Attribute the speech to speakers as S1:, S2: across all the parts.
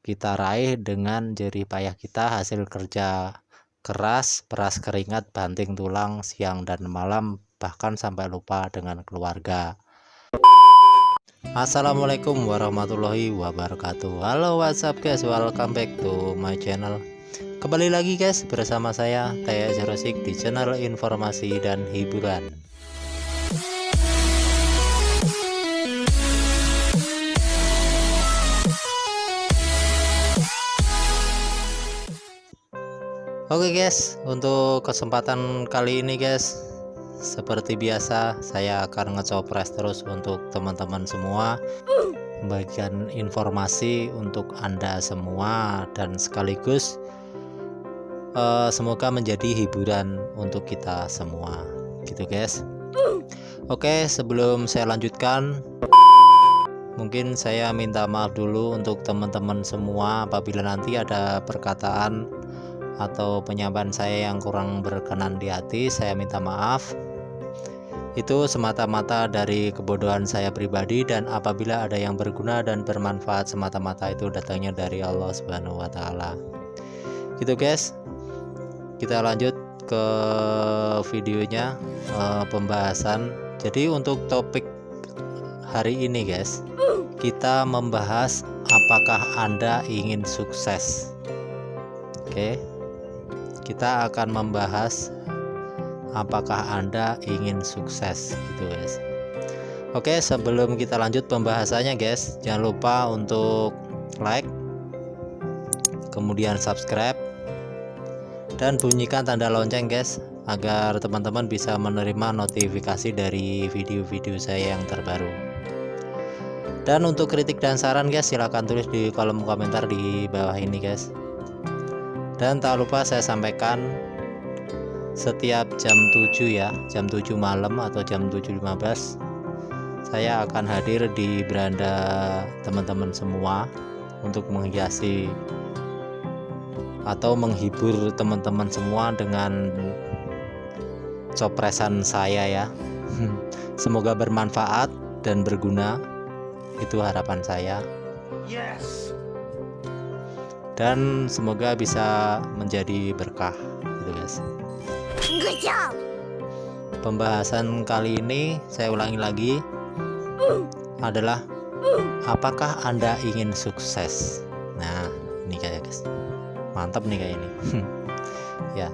S1: kita raih dengan jerih payah kita, hasil kerja keras, peras keringat, banting tulang siang dan malam, bahkan sampai lupa dengan keluarga. Assalamualaikum warahmatullahi wabarakatuh. Halo WhatsApp guys, welcome back to my channel. Kembali lagi guys bersama saya Taya Jarosik di channel informasi dan hiburan. Oke guys, untuk kesempatan kali ini guys, seperti biasa saya akan ngecopres terus untuk teman-teman semua, bagian informasi untuk Anda semua, dan sekaligus semoga menjadi hiburan untuk kita semua gitu guys. Oke, sebelum saya lanjutkan, mungkin saya minta maaf dulu untuk teman-teman semua apabila nanti ada perkataan atau penyampaian saya yang kurang berkenan di hati. Saya minta maaf, itu semata-mata dari kebodohan saya pribadi, dan apabila ada yang berguna dan bermanfaat, semata-mata itu datangnya dari Allah Subhanahu wa Ta'ala gitu guys. Kita lanjut ke videonya, pembahasan. Jadi untuk topik hari ini guys, kita membahas apakah Anda ingin sukses. Oke, kita akan membahas apakah Anda ingin sukses gitu guys. Oke, sebelum kita lanjut pembahasannya guys, jangan lupa untuk like, kemudian subscribe, dan bunyikan tanda lonceng guys, agar teman-teman bisa menerima notifikasi dari video-video saya yang terbaru. Dan untuk kritik dan saran guys, silahkan tulis di kolom komentar di bawah ini guys. Dan tak lupa saya sampaikan, setiap jam 7 ya, jam 7 malam atau jam 7.15 saya akan hadir di beranda teman-teman semua untuk menghiasi atau menghibur teman-teman semua dengan copresan saya ya. Semoga bermanfaat dan berguna, itu harapan saya. Yes. Dan semoga bisa menjadi berkah gitu guys. Good job. Pembahasan kali ini saya ulangi lagi, adalah apakah Anda ingin sukses. Nah ini kayak guys, mantap nih kayak ini. Ya,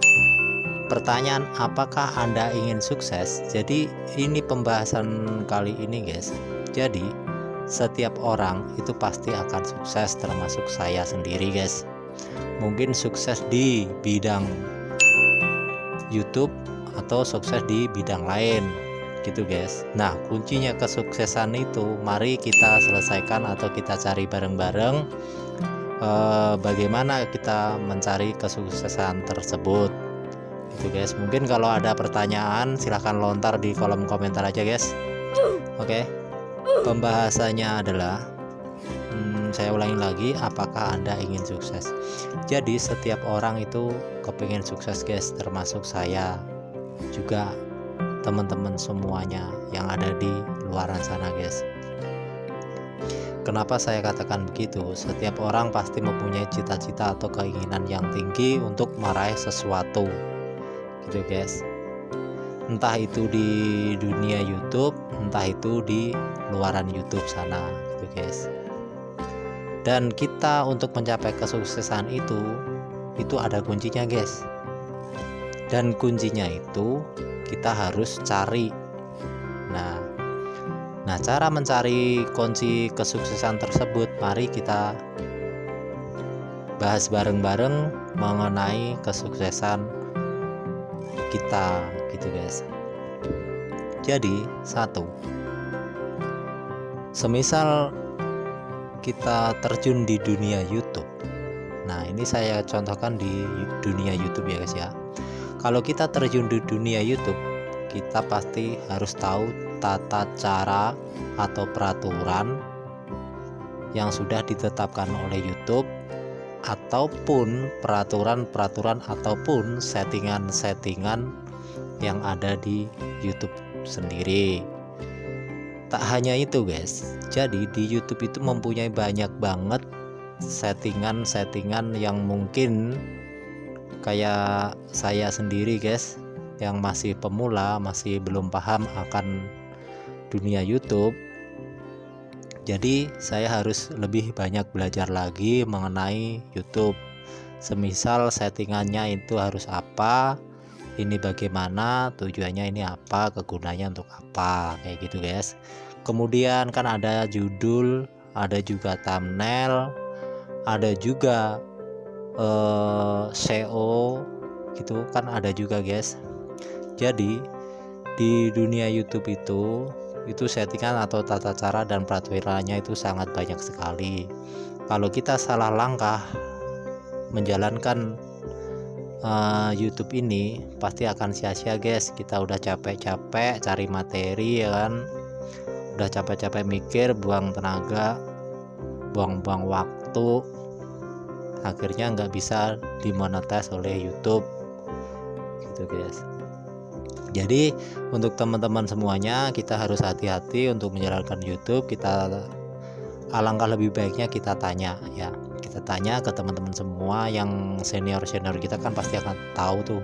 S1: pertanyaan apakah Anda ingin sukses. Jadi ini pembahasan kali ini guys. Jadi setiap orang itu pasti akan sukses, termasuk saya sendiri guys. Mungkin sukses di bidang YouTube atau sukses di bidang lain gitu guys. Nah, kuncinya kesuksesan itu mari kita selesaikan atau kita cari bareng-bareng, bagaimana kita mencari kesuksesan tersebut gitu guys. Mungkin kalau ada pertanyaan silahkan lontar di kolom komentar aja guys. Oke, pembahasannya adalah saya ulangi lagi, apakah Anda ingin sukses. Jadi setiap orang itu kepingin sukses guys, termasuk saya juga, teman-teman semuanya yang ada di luaran sana guys. Kenapa saya katakan begitu? Setiap orang pasti mempunyai cita-cita atau keinginan yang tinggi untuk meraih sesuatu gitu guys. Entah itu di dunia YouTube, entah itu di luaran YouTube sana gitu guys. Dan kita untuk mencapai kesuksesan itu ada kuncinya guys. Dan kuncinya itu kita harus cari. Nah, cara mencari kunci kesuksesan tersebut, mari kita bahas bareng-bareng mengenai kesuksesan kita gitu guys. Jadi satu, semisal kita terjun di dunia YouTube. Nah ini saya contohkan di dunia YouTube ya guys ya. Kalau kita terjun di dunia YouTube, kita pasti harus tahu tata cara atau peraturan yang sudah ditetapkan oleh YouTube, ataupun peraturan-peraturan ataupun settingan-settingan yang ada di YouTube sendiri. Tak hanya itu guys, jadi di YouTube itu mempunyai banyak banget settingan yang mungkin kayak saya sendiri guys, yang masih pemula, masih belum paham akan dunia YouTube. Jadi saya harus lebih banyak belajar lagi mengenai YouTube. Semisal settingannya itu harus apa, ini bagaimana, tujuannya ini apa, kegunaannya untuk apa, kayak gitu guys. Kemudian kan ada judul, ada juga thumbnail, ada juga SEO gitu kan, ada juga guys. Jadi di dunia YouTube itu settingan atau tata cara dan peraturannya itu sangat banyak sekali. Kalau kita salah langkah menjalankan YouTube ini pasti akan sia-sia guys. Kita udah capek-capek cari materi ya kan, udah capek-capek mikir, buang tenaga, buang-buang waktu, akhirnya nggak bisa dimonetize oleh YouTube gitu guys. Jadi untuk teman-teman semuanya, kita harus hati-hati untuk menjalankan YouTube. Kita alangkah lebih baiknya kita tanya ya, kita tanya ke teman-teman semua yang senior kita kan pasti akan tahu tuh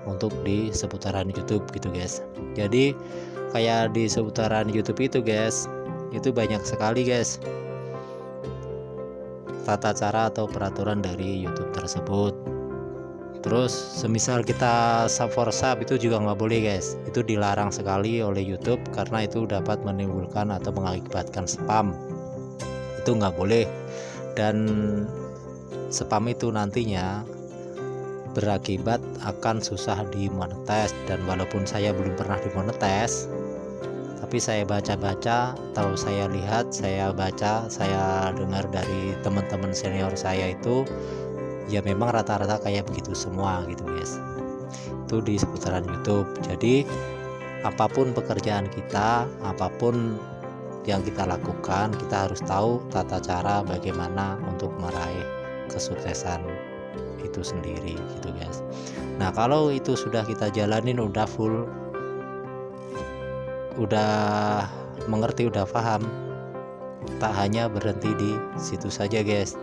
S1: untuk di seputaran YouTube gitu guys. Jadi kayak di seputaran YouTube itu guys, itu banyak sekali guys tata cara atau peraturan dari YouTube tersebut. Terus semisal kita sub for sub itu juga nggak boleh guys, itu dilarang sekali oleh YouTube karena itu dapat menimbulkan atau mengakibatkan spam. Itu nggak boleh, dan spam itu nantinya berakibat akan susah dimonetize. Dan walaupun saya belum pernah dimonetize, tapi saya baca-baca atau saya lihat, saya baca, saya dengar dari teman-teman senior saya itu ya memang rata-rata kayak begitu semua gitu guys. Itu di seputaran YouTube. Jadi apapun pekerjaan kita, apapun yang kita lakukan, kita harus tahu tata cara bagaimana untuk meraih kesuksesan itu sendiri gitu guys. Nah kalau itu sudah kita jalanin, udah full, udah mengerti, udah paham, tak hanya berhenti di situ saja guys,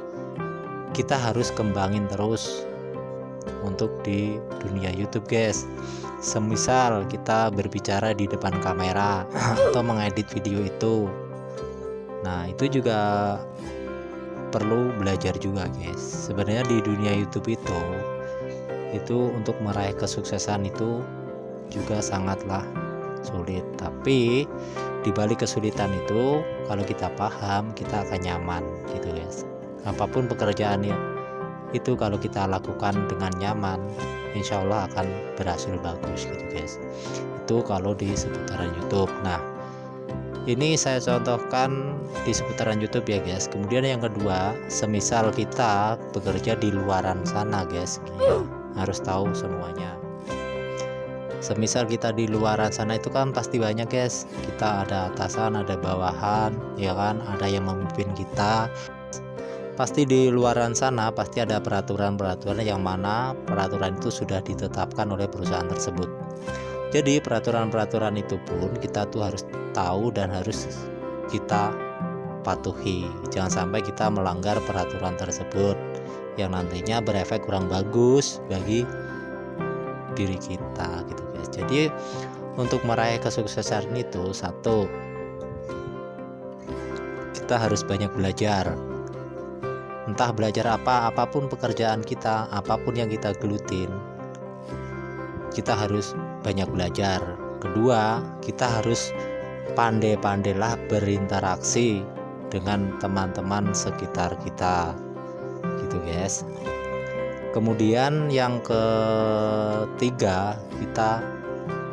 S1: kita harus kembangin terus untuk di dunia YouTube guys. Semisal kita berbicara di depan kamera atau mengedit video itu, nah itu juga perlu belajar juga guys. Sebenarnya di dunia YouTube itu untuk meraih kesuksesan itu juga sangatlah sulit, tapi di balik kesulitan itu kalau kita paham, kita akan nyaman gitu guys. Apapun pekerjaannya itu kalau kita lakukan dengan nyaman, insya Allah akan berhasil bagus gitu guys. Itu kalau di seputaran YouTube. Nah ini saya contohkan di seputaran YouTube ya guys. Kemudian yang kedua, semisal kita bekerja di luaran sana guys, ya, harus tahu semuanya. Semisal kita di luaran sana itu kan pasti banyak guys, kita ada atasan, ada bawahan ya kan, ada yang memimpin kita. Pasti di luaran sana pasti ada peraturan-peraturan yang mana peraturan itu sudah ditetapkan oleh perusahaan tersebut. Jadi peraturan-peraturan itu pun kita tuh harus tahu dan harus kita patuhi. Jangan sampai kita melanggar peraturan tersebut yang nantinya berefek kurang bagus bagi diri kita gitu guys. Jadi untuk meraih kesuksesan itu, satu, kita harus banyak belajar. Entah belajar apapun pekerjaan kita, apapun yang kita gelutin, kita harus banyak belajar. Kedua, kita harus pandai-pandailah berinteraksi dengan teman-teman sekitar kita gitu guys. Kemudian yang ketiga, kita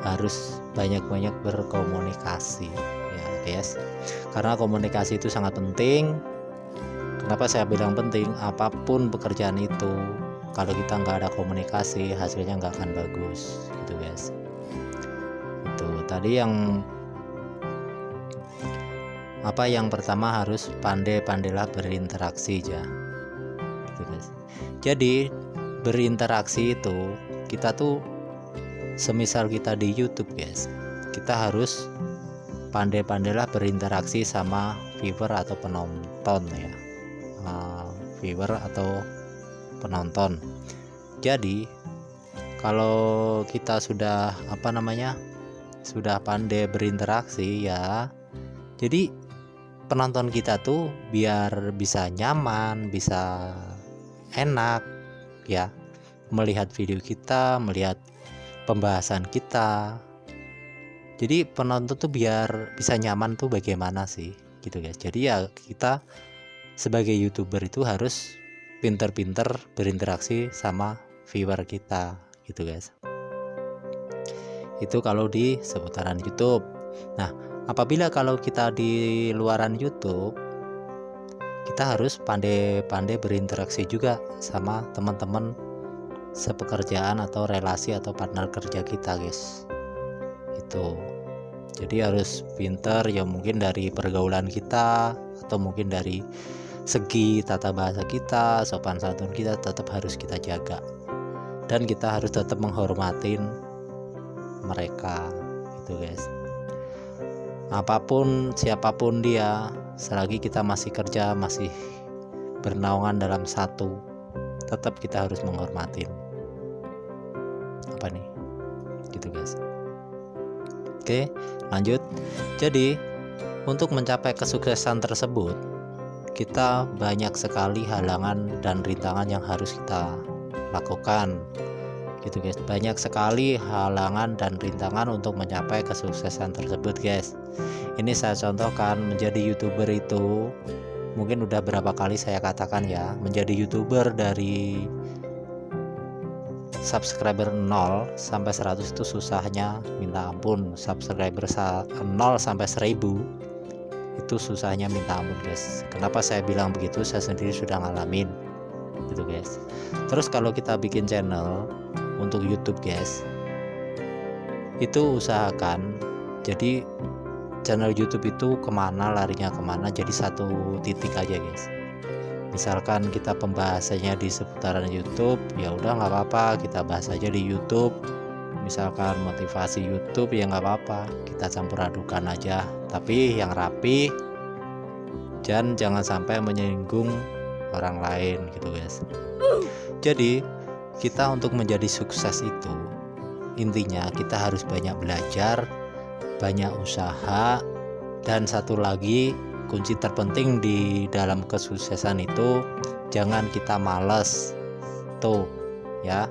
S1: harus banyak-banyak berkomunikasi ya guys, karena komunikasi itu sangat penting. Kenapa saya bilang penting? Apapun pekerjaan itu, kalau kita nggak ada komunikasi, hasilnya nggak akan bagus gitu guys. Itu tadi yang pertama, harus pandai-pandailah berinteraksi ya gitu guys. Jadi berinteraksi itu, kita tuh semisal kita di YouTube guys, kita harus pandai-pandailah berinteraksi sama viewer atau penonton ya. viewer atau penonton. Jadi kalau kita sudah sudah pandai berinteraksi ya, jadi penonton kita tuh biar bisa nyaman, bisa enak ya melihat video kita, melihat pembahasan kita. Jadi penonton tuh biar bisa nyaman tuh bagaimana sih gitu guys. Jadi ya kita sebagai YouTuber itu harus pinter-pinter berinteraksi sama viewer kita gitu guys. Itu kalau di seputaran YouTube. Nah, apabila kalau kita di luaran YouTube, kita harus pandai-pandai berinteraksi juga sama teman-teman sepekerjaan atau relasi atau partner kerja kita guys. Itu jadi harus pinter ya, mungkin dari pergaulan kita atau mungkin dari segi tata bahasa kita, sopan santun kita tetap harus kita jaga, dan kita harus tetap menghormatin mereka gitu guys. Apapun siapapun dia, selagi kita masih kerja, masih bernaungan dalam satu, tetap kita harus menghormatin apa nih gitu guys. Oke, lanjut. Jadi untuk mencapai kesuksesan tersebut, kita banyak sekali halangan dan rintangan yang harus kita lakukan gitu guys. Banyak sekali halangan dan rintangan untuk mencapai kesuksesan tersebut guys. Ini saya contohkan, menjadi YouTuber itu mungkin udah berapa kali saya katakan ya, menjadi YouTuber dari subscriber 0 sampai 100 itu susahnya minta ampun. Subscriber 0 sampai 1000 itu susahnya minta ampun guys. Kenapa saya bilang begitu? Saya sendiri sudah ngalamin gitu guys. Terus kalau kita bikin channel untuk YouTube guys, itu usahakan jadi channel YouTube itu kemana, larinya kemana, jadi satu titik aja guys. Misalkan kita pembahasannya di seputaran YouTube, ya udah nggak apa-apa, kita bahas aja di YouTube. Misalkan motivasi YouTube, ya nggak apa-apa, kita campur adukan aja, tapi yang rapi, dan jangan sampai menyinggung orang lain gitu guys. Jadi kita untuk menjadi sukses itu intinya kita harus banyak belajar, banyak usaha, dan satu lagi kunci terpenting di dalam kesuksesan itu jangan kita malas tuh ya.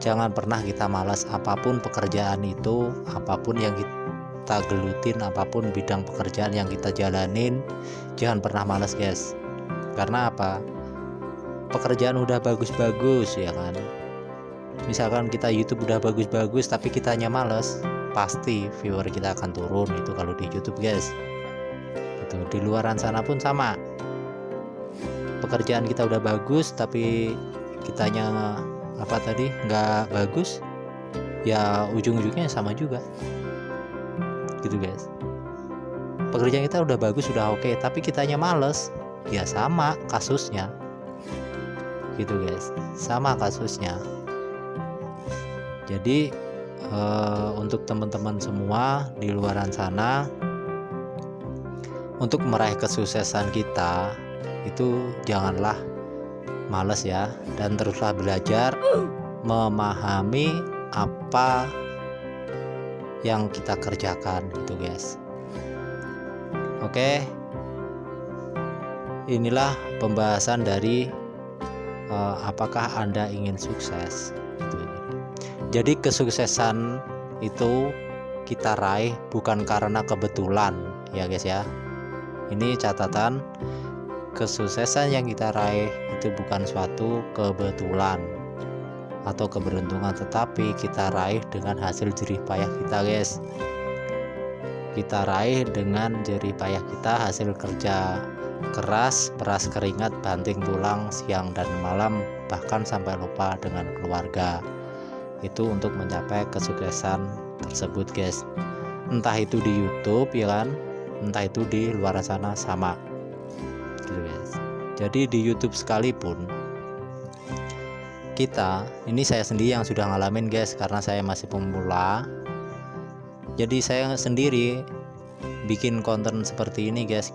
S1: Jangan pernah kita malas, apapun pekerjaan itu, apapun yang kita gelutin, apapun bidang pekerjaan yang kita jalanin, jangan pernah malas guys. Karena apa? Pekerjaan udah bagus-bagus ya kan, misalkan kita YouTube udah bagus-bagus tapi kitanya males, pasti viewer kita akan turun. Itu kalau di YouTube guys. Itu di luaran sana pun sama, pekerjaan kita udah bagus tapi kitanya nggak bagus, ya ujung-ujungnya sama juga gitu guys. Pekerjaan kita udah bagus, udah oke, tapi kitanya males, ya sama kasusnya gitu guys, sama kasusnya. Jadi untuk teman-teman semua di luaran sana, untuk meraih kesuksesan kita itu janganlah males ya, dan teruslah belajar memahami apa yang kita kerjakan gitu guys. Oke, inilah pembahasan dari apakah Anda ingin sukses gitu. Jadi kesuksesan itu kita raih bukan karena kebetulan ya guys ya. Ini catatan, kesuksesan yang kita raih itu bukan suatu kebetulan atau keberuntungan, tetapi kita raih dengan hasil jerih payah kita guys. Kita raih dengan jerih payah kita, hasil kerja keras, peras keringat, banting tulang siang dan malam, bahkan sampai lupa dengan keluarga. Itu untuk mencapai kesuksesan tersebut guys. Entah itu di YouTube ya kan, entah itu di luar sana sama gitu guys. Jadi di YouTube sekalipun kita, ini saya sendiri yang sudah ngalamin guys, karena saya masih pemula. Jadi saya sendiri bikin konten seperti ini guys,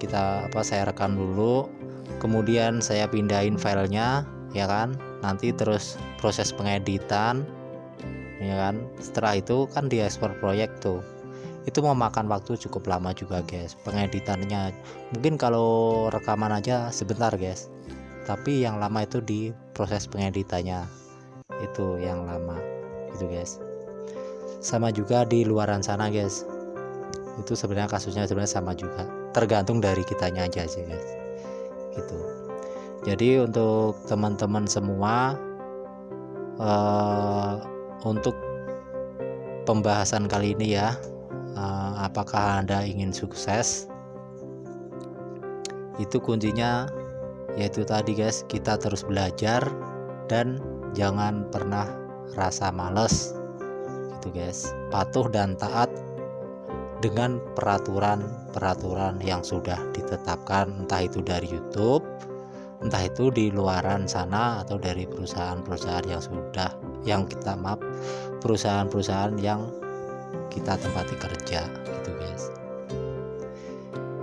S1: saya rekam dulu, kemudian saya pindahin filenya, ya kan, nanti terus proses pengeditan, ya kan. Setelah itu kan diekspor proyek tuh, itu memakan waktu cukup lama juga guys pengeditannya. Mungkin kalau rekaman aja sebentar guys, tapi yang lama itu di proses pengeditannya, itu yang lama gitu guys. Sama juga di luaran sana guys, itu sebenarnya kasusnya sebenarnya sama juga, tergantung dari kitanya aja sih guys gitu. Jadi untuk teman-teman semua, untuk pembahasan kali ini ya, apakah Anda ingin sukses, itu kuncinya yaitu tadi guys, kita terus belajar dan jangan pernah rasa males gitu guys. Patuh dan taat dengan peraturan yang sudah ditetapkan, entah itu dari YouTube, entah itu di luaran sana, atau dari perusahaan-perusahaan perusahaan-perusahaan yang kita tempati kerja gitu guys.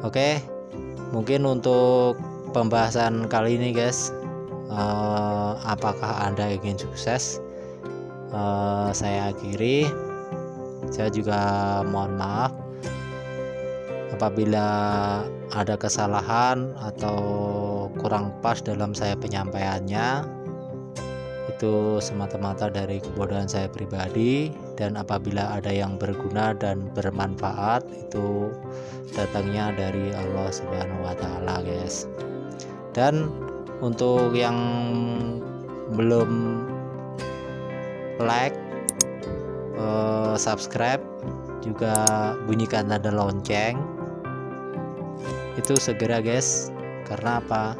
S1: Oke, mungkin untuk pembahasan kali ini guys, apakah Anda ingin sukses, saya akhiri. Saya juga mohon maaf apabila ada kesalahan atau kurang pas dalam saya penyampaiannya. Itu semata-mata dari kebodohan saya pribadi, dan apabila ada yang berguna dan bermanfaat, itu datangnya dari Allah Subhanahu wa Ta'ala guys. Dan untuk yang belum like, subscribe, juga bunyikan tanda lonceng, itu segera guys, karena apa,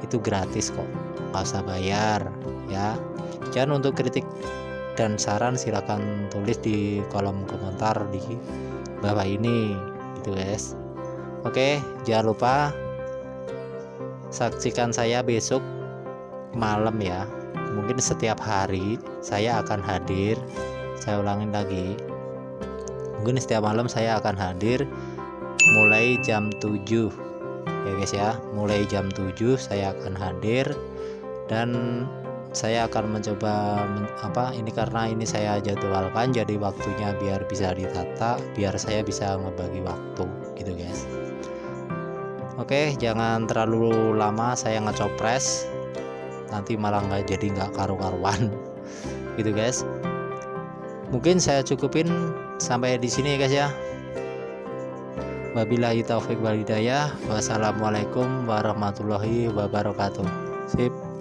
S1: itu gratis kok, nggak usah bayar ya. Dan untuk kritik dan saran silakan tulis di kolom komentar di bawah ini gitu guys. Oke, jangan lupa saksikan saya besok malam ya. Mungkin setiap hari saya akan hadir, saya ulangin lagi, mungkin setiap malam saya akan hadir mulai jam 7 ya guys ya. Mulai jam 7 saya akan hadir, dan saya akan mencoba ini, karena ini saya jadwalkan jadi waktunya biar bisa ditata, biar saya bisa ngebagi waktu gitu guys. Oke, jangan terlalu lama saya ngecopres, nanti malah nggak karu-karuan gitu guys. Mungkin saya cukupin sampai di sini ya guys ya. Wabillahi taufik wal hidayah. Wassalamualaikum warahmatullahi wabarakatuh. Sip.